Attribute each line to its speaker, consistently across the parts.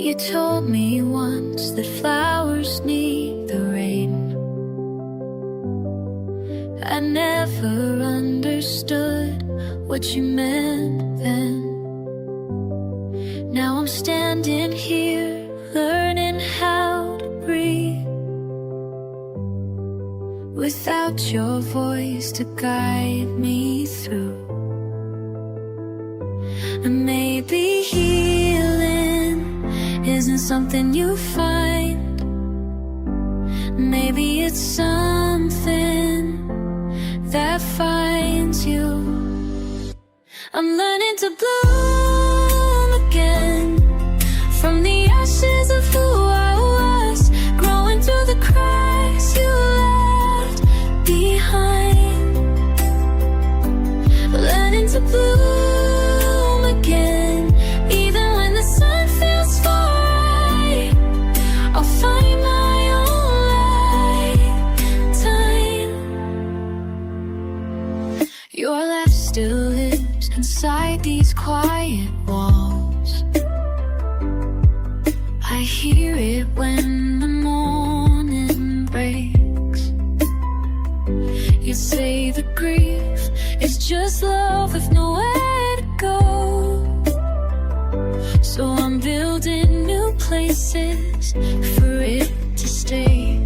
Speaker 1: You told me once that flowers need the rain. I never understood what you meant then. Now I'm standing here, learning how to breathe, without your voice to guide me through. And maybe healing isn't something you find. Maybe it's something that finds you. I'm learning to bloom again, from the ashes of who I was, growing through the cracks you left behind. Learning to bloom again, even when the sun feels far right. I'll find my own light time. Your laugh still lives inside these quiet walls. I hear it when the morning breaks. You say the grief is just love with nowhere to go. So I'm building new places for it to stay.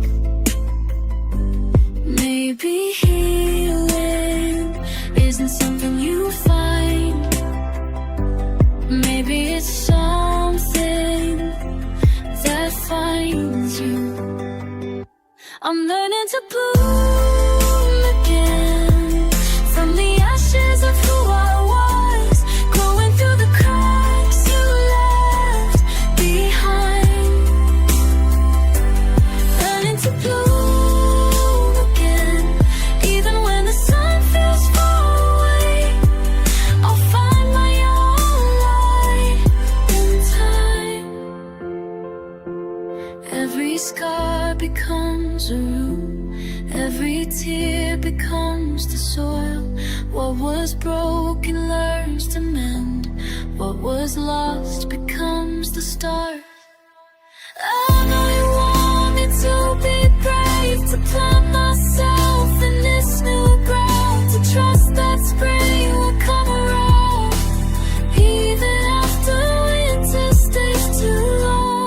Speaker 1: Maybe healing isn't something you find. Maybe it's something that finds you. I'm learning to bloom again, from the ashes of who I was, growing through the cracks you left behind. Learning to bloom again, even when the sun feels far away. I'll find my own light in time. Every scar becomes a root, every tear becomes the soil. What was broken learns to mend, what was lost becomes the start. I know you want me to be brave, to plant myself in this new ground, to trust that spring will come around, even after winter stays too long.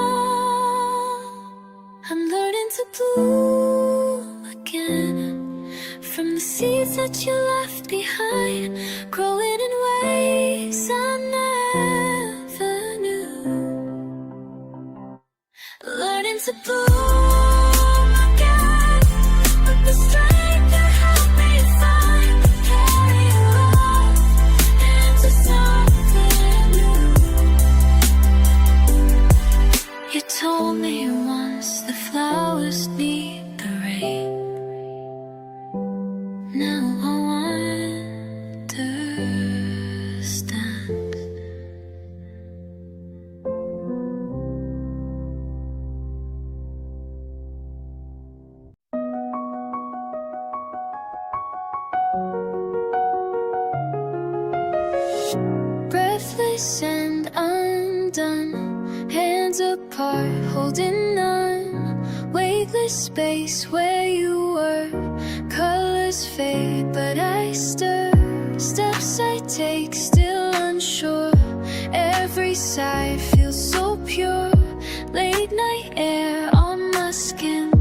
Speaker 1: I'm learning to bloom again, from the seeds that you left behind, growing in ways I never knew. Learning to bloom again, with the strength that helped me find, carry love into something new. You told me once the flowers need the rain. Now I understand. Breathless and undone, hands apart, holding on, weightless space where you were. Colors fade, but I stir. Steps I take, still unsure. Every sigh feels so pure. Late night air on my skin,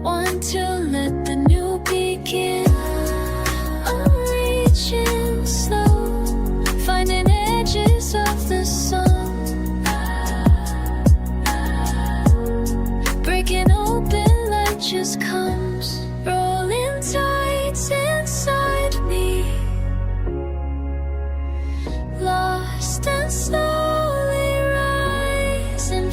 Speaker 1: want to let the new begin. I'm reaching slow, finding edges of the sun, breaking open, light just comes, rolling tides inside me, lost and slowly rising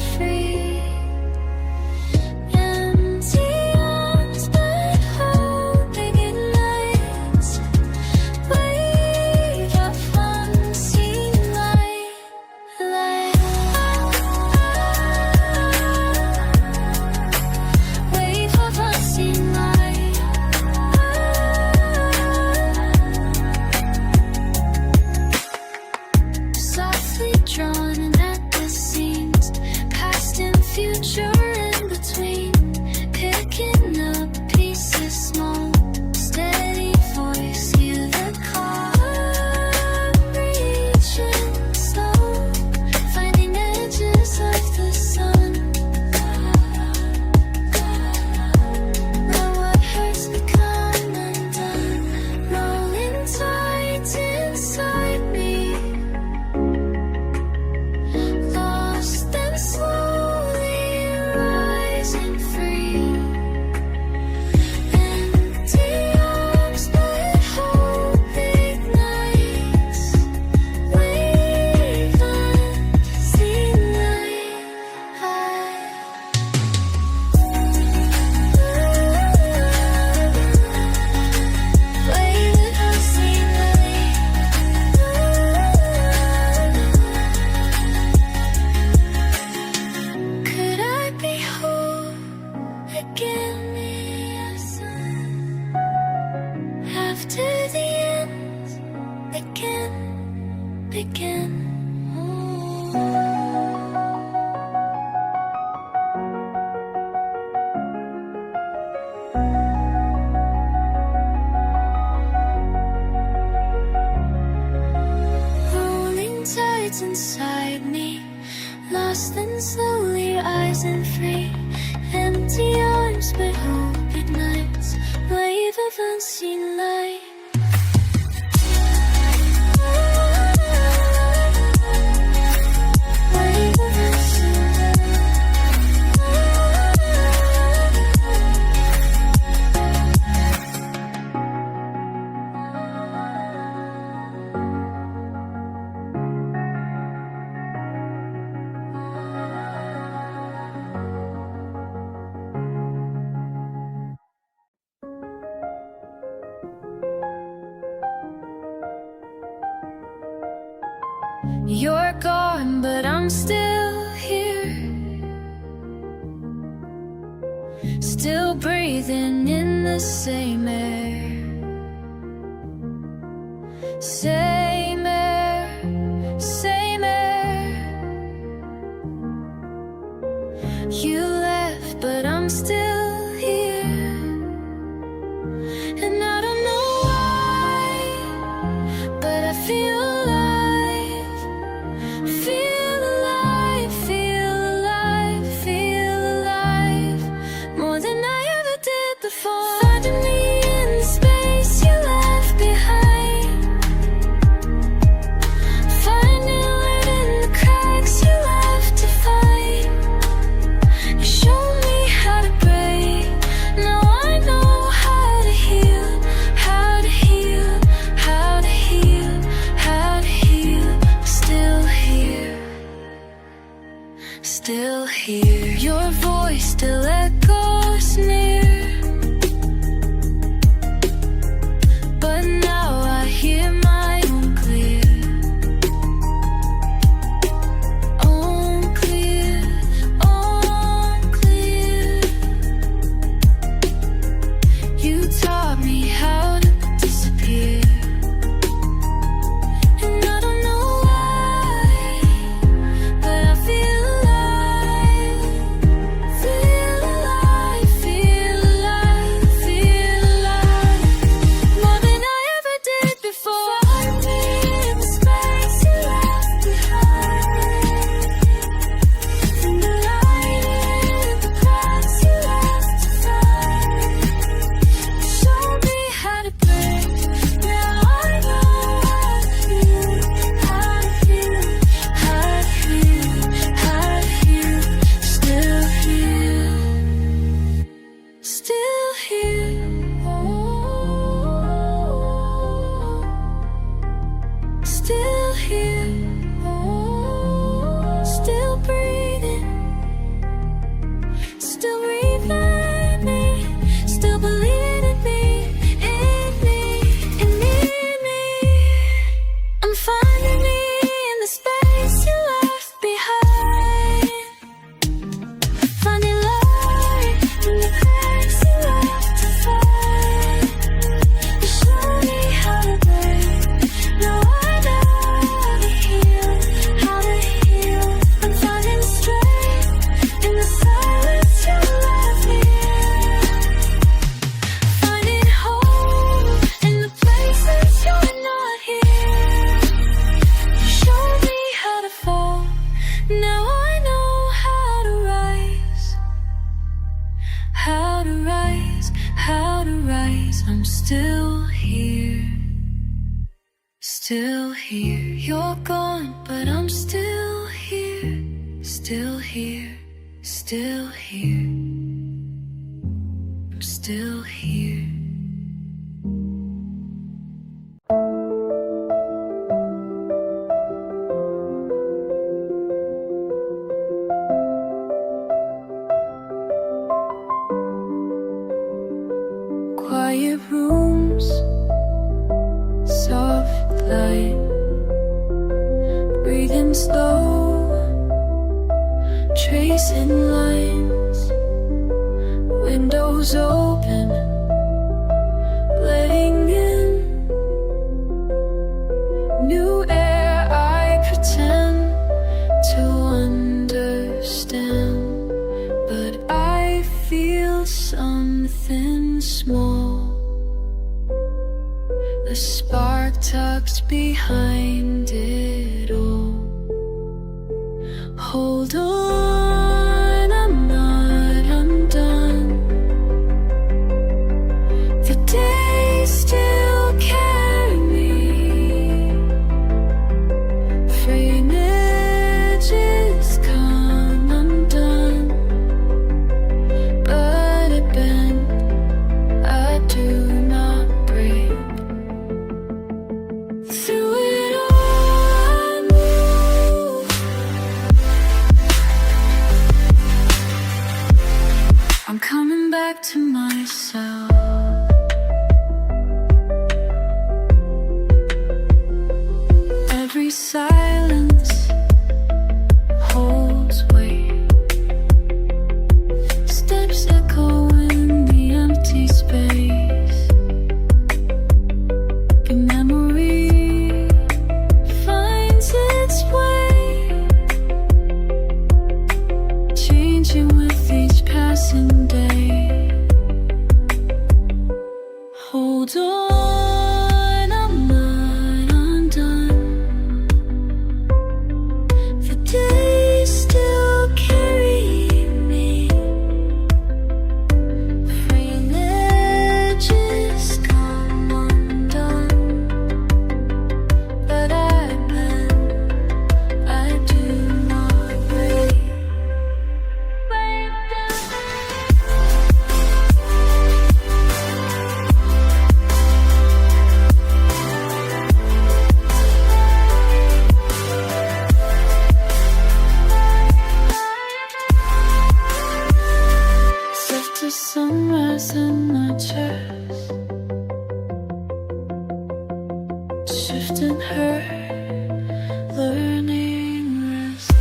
Speaker 1: lives inside me, lost and slowly rising free. Empty arms but open nights, wave of unseen light. Wave of unseen You're gone, but I'm still here, still breathing in the same air. Same air, same air. You left, but I'm still here, and I don't know why, but I feel still here. Your voice still echoes near, but now I hear my own clear, own clear, own clear. You taught me how to disappear, and I don't know why, but I feel still here, still breathing, still reviving, still believing in me, in me, in me. I'm finding me in the space you left behind, finding light in the cracks you left to find. You show me how to breathe, now I know. How to rise, I'm still here, still here. You're gone, but I'm still here, still here, still here, I'm still here. Quiet rooms, soft light, breathing slow, tracing lines, windows open, letting in new air. I pretend to understand, but I feel something small. The spark tucked behind it all. Hold on, I'm not undone. The days still carry me. Fraying edges come undone, but I bend, I do not break. Through it all I move. I'm coming back to myself. Every silence holds weight. Steps echo in the empty space. The memory finds its way, changing with each passing day. Hold on, I'm not undone. The days still carry me. Fraying edges come undone, but I bend, I do not break. Soft as sunrise in my chest, shifting her, learning rest.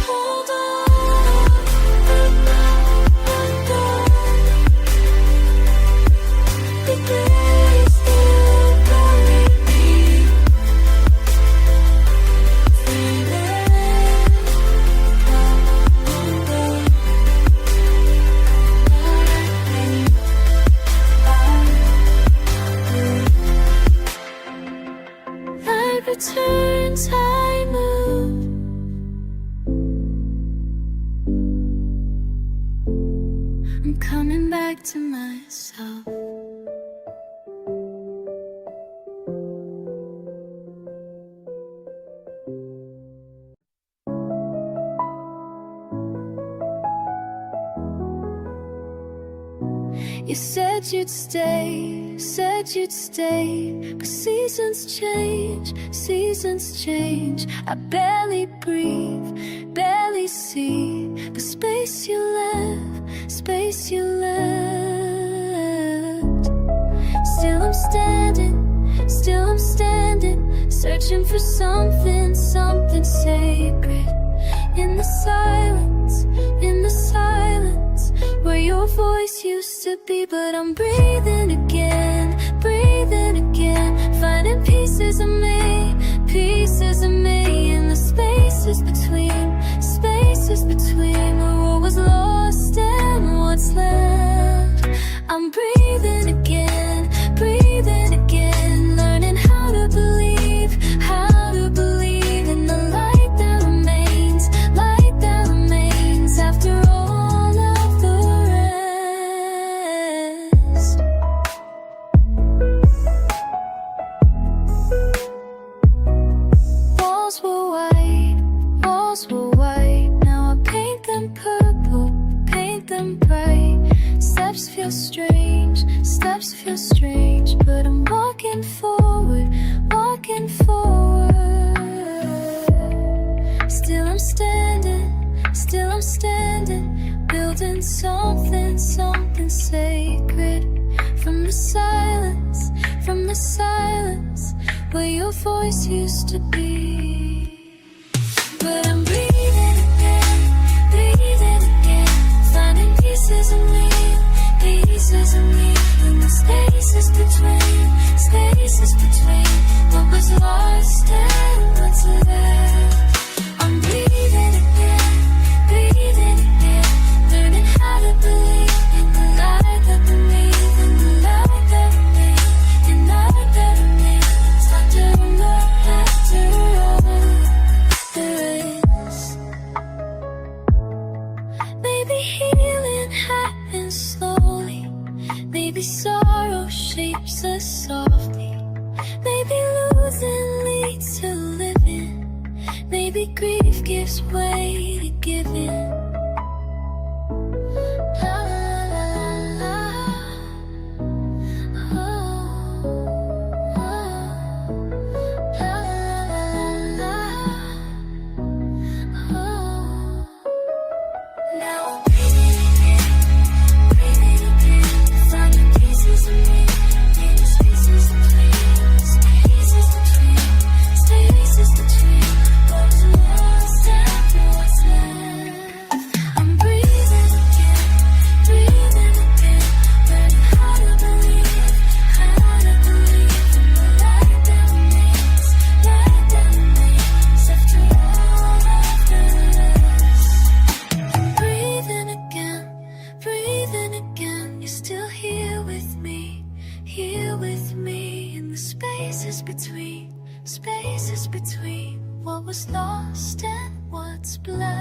Speaker 1: Hold on, I'm not undone. The days still carry me. Feeling undone. Light returns, I move. I'm coming back to myself. You said you'd stay, but seasons change. I barely breathe, barely see the space you left. Still I'm standing, searching for something sacred. In the silence, where your voice used to be. But I'm breathing again, finding pieces of me, in the spaces between where what was lost and what's left. I'm breathing again, learning how to believe in the light that remains after all of the rest. Walls were white, now I paint them purple, paint them bright. Steps feel strange, but I'm walking forward. Still I'm standing, building something sacred. From the silence, where your voice used to be. But I'm breathing again, finding pieces of me, in the spaces between what was lost and what's left. I'm breathing again, learning how to believe gives way to giving. La la la la la. Oh, oh. La la la la la. Oh. Now I'm breathing again, finding pieces of me, in spaces between, spaces between what was lost and what's left. I'm breathing again, learning how to believe in the light that remains after all of the rest. Breathing again, you're still here with me in the spaces between what was lost and what's blessed.